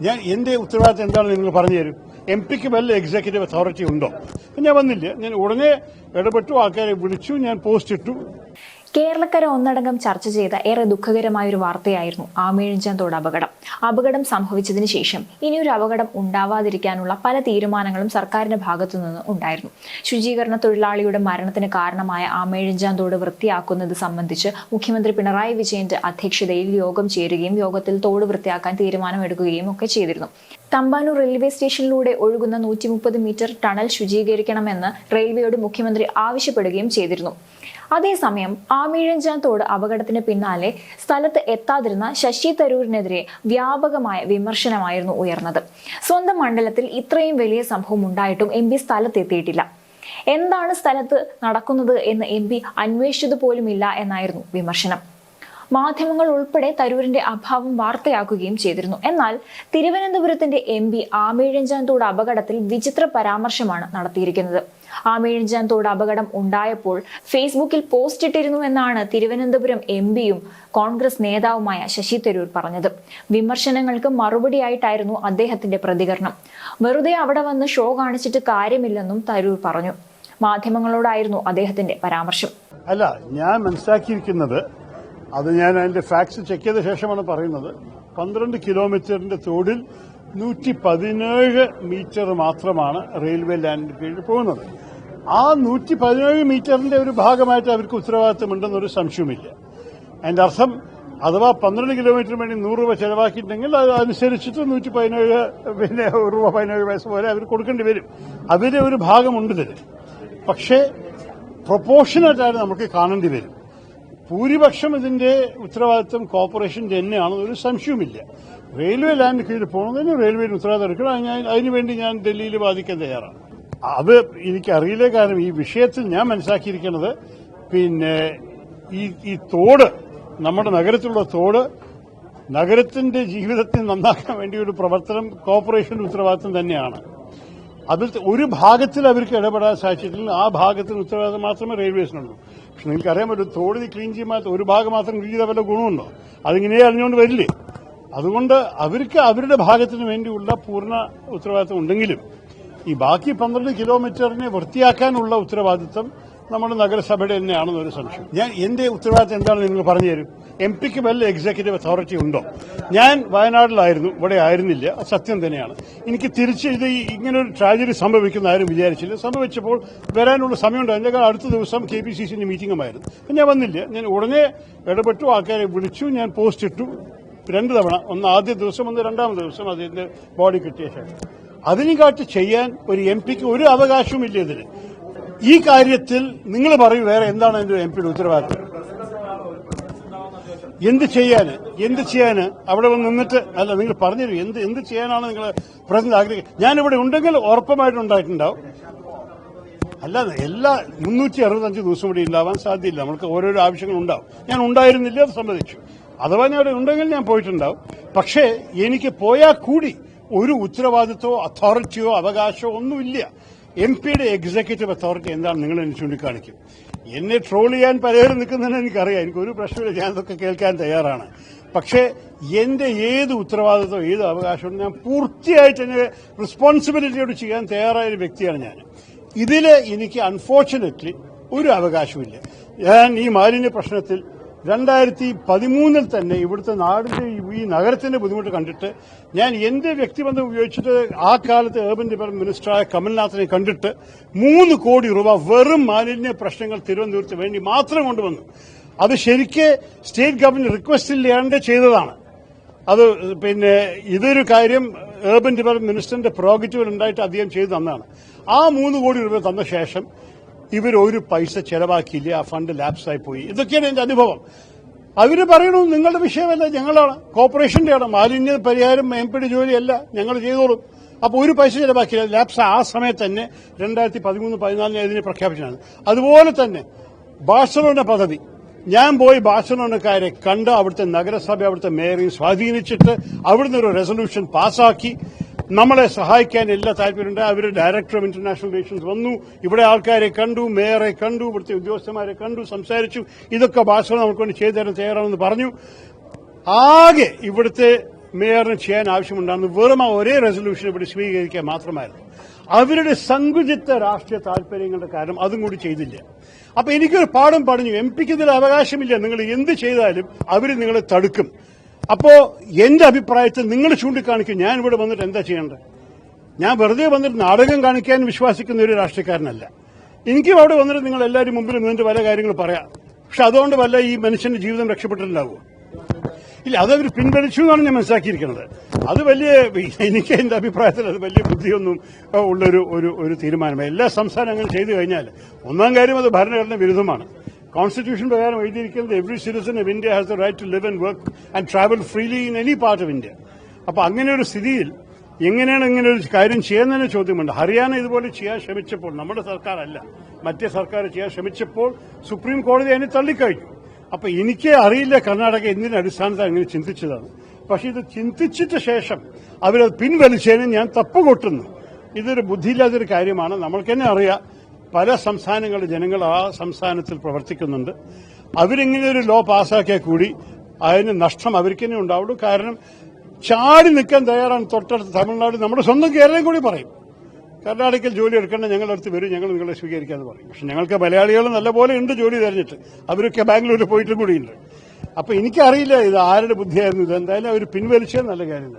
ഞാൻ എന്റെ ഉത്തരവാദിത്തം എന്താണെന്ന് നിങ്ങൾ പറഞ്ഞു തരും. എം പിക്ക് വല്ല എക്സിക്യൂട്ടീവ് അതോറിറ്റി ഉണ്ടോ? ഞാൻ വന്നില്ല. ഞാൻ ഉടനെ ഇടപെട്ടു, ആൾക്കാരെ വിളിച്ചു, ഞാൻ പോസ്റ്റ് ഇട്ടു. കേരളക്കര ഒന്നടങ്കം ചർച്ച ചെയ്ത ഏറെ ദുഃഖകരമായ ഒരു വാർത്തയായിരുന്നു ആമയിഴഞ്ചാന്തോട് അപകടം സംഭവിച്ചതിന് ശേഷം ഇനിയൊരു അപകടം ഉണ്ടാവാതിരിക്കാനുള്ള പല തീരുമാനങ്ങളും സർക്കാരിന്റെ ഭാഗത്തുനിന്ന് ഉണ്ടായിരുന്നു. ശുചീകരണ തൊഴിലാളിയുടെ മരണത്തിന് കാരണമായ ആമയിഴഞ്ചാന്തോട് വൃത്തിയാക്കുന്നത് സംബന്ധിച്ച് മുഖ്യമന്ത്രി പിണറായി വിജയന്റെ അധ്യക്ഷതയിൽ യോഗം ചേരുകയും യോഗത്തിൽ തോട് വൃത്തിയാക്കാൻ തീരുമാനമെടുക്കുകയും ഒക്കെ ചെയ്തിരുന്നു. തമ്പാനൂർ റെയിൽവേ സ്റ്റേഷനിലൂടെ ഒഴുകുന്ന 130 മീറ്റർ ടണൽ ശുചീകരിക്കണമെന്ന് റെയിൽവേയോട് മുഖ്യമന്ത്രി ആവശ്യപ്പെടുകയും ചെയ്തിരുന്നു. അതേസമയം ആമയിഴഞ്ചാന്തോട് അപകടത്തിന് പിന്നാലെ സ്ഥലത്ത് എത്താതിരുന്ന ശശി തരൂരിനെതിരെ വ്യാപകമായ വിമർശനമായിരുന്നു ഉയർന്നത്. സ്വന്തം മണ്ഡലത്തിൽ ഇത്രയും വലിയ സംഭവം ഉണ്ടായിട്ടും എം പി സ്ഥലത്തെത്തിയിട്ടില്ല. എന്താണ് സ്ഥലത്ത് നടക്കുന്നത് എന്ന് എം പി അന്വേഷിച്ചത് പോലുമില്ല എന്നായിരുന്നു വിമർശനം. മാധ്യമങ്ങൾ ഉൾപ്പെടെ തരൂരിന്റെ അഭാവം വാർത്തയാക്കുകയും ചെയ്തിരുന്നു. എന്നാൽ തിരുവനന്തപുരത്തിന്റെ എം പി ആമയിഴഞ്ചാന്തോട് അപകടത്തിൽ വിചിത്ര പരാമർശമാണ് നടത്തിയിരിക്കുന്നത്. ആമയിഴഞ്ചാന്തോട് അപകടം ഉണ്ടായപ്പോൾ ഫേസ്ബുക്കിൽ പോസ്റ്റ് ഇട്ടിരുന്നു എന്നാണ് തിരുവനന്തപുരം എം പിയും കോൺഗ്രസ് നേതാവുമായ ശശി തരൂർ പറഞ്ഞത്. വിമർശനങ്ങൾക്ക് മറുപടിയായിട്ടായിരുന്നു അദ്ദേഹത്തിന്റെ പ്രതികരണം. വെറുതെ അവിടെ വന്ന് ഷോ കാണിച്ചിട്ട് കാര്യമില്ലെന്നും തരൂർ പറഞ്ഞു. മാധ്യമങ്ങളോടായിരുന്നു അദ്ദേഹത്തിന്റെ പരാമർശം. അല്ല, ഞാൻ മനസ്സിലാക്കിയിരിക്കുന്നത്, അത് ഞാൻ അതിന്റെ ഫാക്ട്സ് ചെക്ക് ചെയ്ത ശേഷമാണ് പറയുന്നത്, 12 കിലോമീറ്ററിന്റെ തോടിൽ 117 മീറ്റർ മാത്രമാണ് റെയിൽവേ ലാൻഡിന് കീഴിൽ പോകുന്നത്. ആ 117 മീറ്ററിന്റെ ഒരു ഭാഗമായിട്ട് അവർക്ക് ഉത്തരവാദിത്തമുണ്ടെന്നൊരു സംശയമില്ല. അതിന്റെ അർത്ഥം, അഥവാ 12 കിലോമീറ്ററിന് വേണ്ടി 100 രൂപ ചെലവാക്കിയിട്ടുണ്ടെങ്കിൽ അതനുസരിച്ചിട്ട് 117 പിന്നെ ₹17 പോലെ അവർ കൊടുക്കേണ്ടി വരും. അവരുടെ ഒരു ഭാഗമുണ്ട് ഇതിൽ. പക്ഷേ പ്രൊപ്പോർഷനായിട്ടാണ് നമുക്ക് കാണേണ്ടി വരും. ഭൂരിപക്ഷം ഇതിന്റെ ഉത്തരവാദിത്തം കോർപ്പറേഷൻ തന്നെയാണെന്ന് ഒരു സംശയവുമില്ല. റെയിൽവേ ലാൻഡ് കീഴിൽ പോകുന്നതിന് റെയിൽവേയുടെ ഉത്തരവാദിത്തം എടുക്കണം. അതിനുവേണ്ടി ഞാൻ ഡൽഹിയിൽ വാദിക്കാൻ തയ്യാറാണ്. അത് എനിക്കറിയില്ല. കാരണം ഈ വിഷയത്തിൽ ഞാൻ മനസ്സിലാക്കിയിരിക്കുന്നത്, പിന്നെ ഈ തോട്, നമ്മുടെ നഗരത്തിലുള്ള തോട്, നഗരത്തിന്റെ ജീവിതത്തെ നന്നാക്കാൻ വേണ്ടി ഒരു പ്രവർത്തനം കോർപ്പറേഷന്റെ ഉത്തരവാദിത്തം തന്നെയാണ്. അതിൽ ഒരു ഭാഗത്തിൽ അവർക്ക് ഇടപെടാൻ സാധിച്ചിട്ടില്ല. ആ ഭാഗത്തിന് ഉത്തരവാദിത്തം മാത്രമേ റെയിൽവേസിനുള്ളൂ. പക്ഷെ നിങ്ങൾക്കറിയാൻ പറ്റും, തോടിന് ക്ലീൻ ചെയ്യുമ്പോൾ ഒരു ഭാഗം മാത്രം ക്ലീൻ ചെയ്താൽ വല്ല ഗുണമുണ്ടോ? അതിങ്ങനെ അറിഞ്ഞുകൊണ്ട് വരില്ലേ? അതുകൊണ്ട് അവർക്ക് അവരുടെ ഭാഗത്തിന് വേണ്ടിയുള്ള പൂർണ്ണ ഉത്തരവാദിത്തം ഉണ്ടെങ്കിലും ഈ ബാക്കി 12 കിലോമീറ്ററിനെ വൃത്തിയാക്കാനുള്ള ഉത്തരവാദിത്തം നമ്മുടെ നഗരസഭയുടെ തന്നെയാണെന്നൊരു സംശയം. ഞാൻ എന്റെ ഉത്തരവാദിത്തം എന്താണെന്ന് നിങ്ങൾ പറഞ്ഞു തരും. എം പിക്ക് വല്ല എക്സിക്യൂട്ടീവ് അതോറിറ്റി ഉണ്ടോ? ഞാൻ വയനാട്ടിലായിരുന്നു, ഇവിടെ ആയിരുന്നില്ല. സത്യം തന്നെയാണ്. എനിക്ക് തിരിച്ച് ഇത് ഇങ്ങനൊരു ട്രാജഡി സംഭവിക്കുന്ന ആരും വിചാരിച്ചില്ല. സംഭവിച്ചപ്പോൾ വരാനുള്ള സമയമുണ്ട്. അതിന്റെ അടുത്ത ദിവസം KPCCന്റെ മീറ്റിംഗുമായിരുന്നു. ഞാൻ വന്നില്ല. ഞാൻ ഉടനെ ഇടപെട്ടു, ആൾക്കാരെ വിളിച്ചു, ഞാൻ പോസ്റ്റ് ഇട്ടു 2 തവണ. ഒന്ന് ആദ്യ ദിവസം, ഒന്ന് രണ്ടാമത്തെ ദിവസം അതിന്റെ ബോഡി കിട്ടിയ ശേഷം. അതിനെക്കാട്ടി ചെയ്യാൻ ഒരു എം പിക്ക് ഒരു അവകാശവുമില്ല ഇതിന്. ഈ കാര്യത്തിൽ നിങ്ങൾ പറയൂ, വേറെ എന്താണ് എന്റെ എം പിയുടെ ഉത്തരവാദിത്തം? എന്ത് ചെയ്യാന് അവിടെ വന്ന് നിന്നിട്ട്, അല്ല, നിങ്ങൾ പറഞ്ഞു എന്ത് ചെയ്യാനാണ് നിങ്ങൾ പ്രശ്നം ആഗ്രഹിക്കുന്നത്? ഞാനിവിടെ ഉണ്ടെങ്കിൽ ഉറപ്പമായിട്ടുണ്ടായിട്ടുണ്ടാവും. അല്ലാതെ എല്ലാ 365 ദിവസം കൂടി ഉണ്ടാവാൻ സാധ്യതയില്ല. നമുക്ക് ഓരോരോ ആവശ്യങ്ങൾ ഉണ്ടാവും. ഞാൻ ഉണ്ടായിരുന്നില്ല, അത് സമ്മതിച്ചു. അഥവാ ഞാൻ അവിടെ ഉണ്ടെങ്കിൽ ഞാൻ പോയിട്ടുണ്ടാവും. പക്ഷേ എനിക്ക് പോയാൽ കൂടി ഒരു ഉത്തരവാദിത്തമോ അതോറിറ്റിയോ അവകാശമോ ഒന്നുമില്ല. എം പിയുടെ എക്സിക്യൂട്ടീവ് അതോറിറ്റി എന്താണ് നിങ്ങൾ എന്നെ ചൂണ്ടിക്കാണിക്കും. എന്നെ ട്രോൾ ചെയ്യാൻ പലരും നിൽക്കുന്നതെന്ന് എനിക്കറിയാം. എനിക്കൊരു പ്രശ്നമില്ല, ഞാൻ അതൊക്കെ കേൾക്കാൻ തയ്യാറാണ്. പക്ഷേ എന്റെ ഏത് ഉത്തരവാദിത്തമോ ഏത് അവകാശവും ഞാൻ പൂർത്തിയായിട്ട് എന്നെ റെസ്പോൺസിബിലിറ്റിയോട് ചെയ്യാൻ തയ്യാറായ ഒരു വ്യക്തിയാണ് ഞാൻ. ഇതില് എനിക്ക് അൺഫോർച്ചുനേറ്റ്ലി ഒരു അവകാശമില്ല. ഞാൻ ഈ മാലിന്യ പ്രശ്നത്തിൽ 2013 തന്നെ ഇവിടുത്തെ നാടിന്റെ ഈ നഗരത്തിന്റെ ബുദ്ധിമുട്ട് കണ്ടിട്ട് ഞാൻ എന്റെ വ്യക്തിബന്ധം ഉപയോഗിച്ചിട്ട് ആ കാലത്ത് ഏർബൻ ഡെവലപ്മെന്റ് മിനിസ്റ്ററായ കമൽനാഥിനെ കണ്ടിട്ട് 3 കോടി രൂപ വെറും മാലിന്യ പ്രശ്നങ്ങൾ തിരുവനന്തപുരത്ത് വേണ്ടി മാത്രം കൊണ്ടുവന്നു. അത് ശരിക്ക് സ്റ്റേറ്റ് ഗവൺമെന്റ് റിക്വസ്റ്റ് ഇല്ലാണ്ട് ചെയ്തതാണ്. അത് പിന്നെ ഇതൊരു കാര്യം ഏർബൻ ഡെവലപ്മെന്റ് മിനിസ്റ്ററിന്റെ പ്രോഗറ്റീവ് ഉണ്ടായിട്ട് അദ്ദേഹം ചെയ്തു തന്നതാണ്. ആ 3 കോടി രൂപ തന്ന ശേഷം ഇവർ ഒരു പൈസ ചെലവാക്കിയില്ല. ആ ഫണ്ട് ലാപ്സായി പോയി. ഇതൊക്കെയാണ് എന്റെ അനുഭവം. അവര് പറയണു നിങ്ങളുടെ വിഷയമല്ല, ഞങ്ങളാണ്, കോർപ്പറേഷന്റെയാണ്. മാലിന്യ പരിഹാരം എം പിയുടെ ജോലിയല്ല, ഞങ്ങൾ ചെയ്തോളും. അപ്പോൾ ഒരു പൈസ ചെലവാക്കിയില്ല. ലാപ്സ് ആ സമയത്ത് തന്നെ 2013-14 ഇതിനെ പ്രഖ്യാപിച്ചതാണ്. അതുപോലെ തന്നെ ബാഴ്സലോണ പദ്ധതി, ഞാൻ പോയി ബാഴ്സലോണക്കാരെ കണ്ട് അവിടുത്തെ നഗരസഭ, അവിടുത്തെ മേയറെയും സ്വാധീനിച്ചിട്ട് അവിടുന്ന് ഒരു റെസൊല്യൂഷൻ പാസാക്കി. നമ്മളെ സഹായിക്കാൻ എല്ലാ താല്പര്യമുണ്ട്. അവർ ഡയറക്ടർ ഓഫ് ഇന്റർനാഷണൽ റിലേഷൻസ് വന്നു, ഇവിടെ ആൾക്കാരെ കണ്ടു, മേയറെ കണ്ടു, ഇവിടുത്തെ ഉദ്യോഗസ്ഥന്മാരെ കണ്ടു, സംസാരിച്ചു. ഇതൊക്കെ ബാഴ്സലോണ നമുക്ക് വേണ്ടി ചെയ്തു തരാൻ തയ്യാറാണെന്ന് പറഞ്ഞു. ആകെ ഇവിടുത്തെ മേയറിന് ചെയ്യാൻ ആവശ്യമുണ്ടായിരുന്നു വെറും ആ ഒരേ റെസൊല്യൂഷൻ ഇവിടെ സ്വീകരിക്കുക മാത്രമായിരുന്നു. അവരുടെ സങ്കുചിത രാഷ്ട്രീയ താല്പര്യങ്ങളുടെ കാരണം അതും കൂടി ചെയ്തില്ല. അപ്പൊ എനിക്കൊരു പാഠം പറഞ്ഞു, എം പിക്ക് ഇതിൽ അവകാശമില്ല, നിങ്ങൾ എന്ത് ചെയ്താലും അവർ നിങ്ങളെ തടുക്കും. അപ്പോ എന്റെ അഭിപ്രായത്തിൽ നിങ്ങൾ ചൂണ്ടിക്കാണിക്കും, ഞാൻ ഇവിടെ വന്നിട്ട് എന്താ ചെയ്യേണ്ടത്? ഞാൻ വെറുതെ വന്നിട്ട് നാടകം കാണിക്കാൻ വിശ്വസിക്കുന്ന ഒരു രാഷ്ട്രീയക്കാരനല്ല. എനിക്കും അവിടെ വന്നിട്ട് നിങ്ങൾ എല്ലാവരും മുമ്പിൽ നിന്നിട്ട് പല കാര്യങ്ങൾ പറയാം. പക്ഷെ അതുകൊണ്ട് വല്ല ഈ മനുഷ്യന്റെ ജീവിതം രക്ഷപ്പെട്ടിട്ടുണ്ടാവുമോ? ഇല്ല, അതവർ പിൻവലിച്ചു എന്നാണ് ഞാൻ മനസ്സിലാക്കിയിരിക്കുന്നത്. അത് വലിയ, എനിക്ക് എന്റെ അഭിപ്രായത്തിൽ അത് വലിയ ബുദ്ധിയൊന്നും ഉള്ളൊരു ഒരു തീരുമാനമാണ്. എല്ലാ സംസ്ഥാനങ്ങളും ചെയ്തു കഴിഞ്ഞാൽ ഒന്നാം കാര്യം അത് ഭരണഘടന വിരുദ്ധമാണ്. കോൺസ്റ്റിറ്റ്യൂഷൻ പ്രകാരം എഴുതിയിരിക്കുന്നത് every citizen of India has the right to live and work and travel freely in any part of India. അപ്പൊ അങ്ങനെ ഒരു സ്ഥിതിയിൽ എങ്ങനെയാണ് ഇങ്ങനെ ഒരു കാര്യം ചെയ്യുന്നതിന് ചോദ്യമുണ്ട്. ഹരിയാന ഇതുപോലെ ചെയ്യാൻ ശ്രമിച്ചപ്പോൾ, നമ്മുടെ സർക്കാരല്ല മറ്റേ സർക്കാർ ചെയ്യാൻ ശ്രമിച്ചപ്പോൾ സുപ്രീം കോടതി അതിനെ തള്ളിക്കഴിഞ്ഞു. അപ്പൊ എനിക്ക് അറിയില്ല കർണാടക എന്തിന്റെ അടിസ്ഥാനത്തിൽ അങ്ങനെ ചിന്തിച്ചതാണ്. പക്ഷെ ഇത് ചിന്തിച്ചിട്ട് ശേഷം അവരത് പിൻവലിച്ചതിന് ഞാൻ തപ്പുകൊട്ടുന്നു. ഇതൊരു ബുദ്ധിയില്ലാത്തൊരു കാര്യമാണ്. നമ്മൾക്ക് തന്നെ അറിയാം, പല സംസ്ഥാനങ്ങളുടെ ജനങ്ങൾ ആ സംസ്ഥാനത്തിൽ പ്രവർത്തിക്കുന്നുണ്ട്. അവരിങ്ങനെ ഒരു ലോ പാസ്സാക്കിയാൽ കൂടി അതിന് നഷ്ടം അവർക്ക് തന്നെ ഉണ്ടാവുള്ളൂ. കാരണം ചാടി നിൽക്കാൻ തയ്യാറാണ് തൊട്ടടുത്ത് തമിഴ്നാട്, നമ്മുടെ സ്വന്തം കേരളം കൂടി പറയും കർണാടകയിൽ ജോലി എടുക്കേണ്ട, ഞങ്ങളുടെ അടുത്ത് വരും, ഞങ്ങൾ നിങ്ങളെ സ്വീകരിക്കാമെന്ന് പറയും. പക്ഷെ ഞങ്ങൾക്ക് മലയാളികൾ നല്ലപോലെ ഉണ്ട് ജോലി തെരഞ്ഞിട്ട്, അവരൊക്കെ ബാംഗ്ലൂരിൽ പോയിട്ടും കൂടിയുണ്ട്. അപ്പൊ എനിക്കറിയില്ല ഇത് ആരുടെ ബുദ്ധിയായിരുന്നു. ഇത് എന്തായാലും അവർ പിൻവലിച്ചത് നല്ല കാര്യം.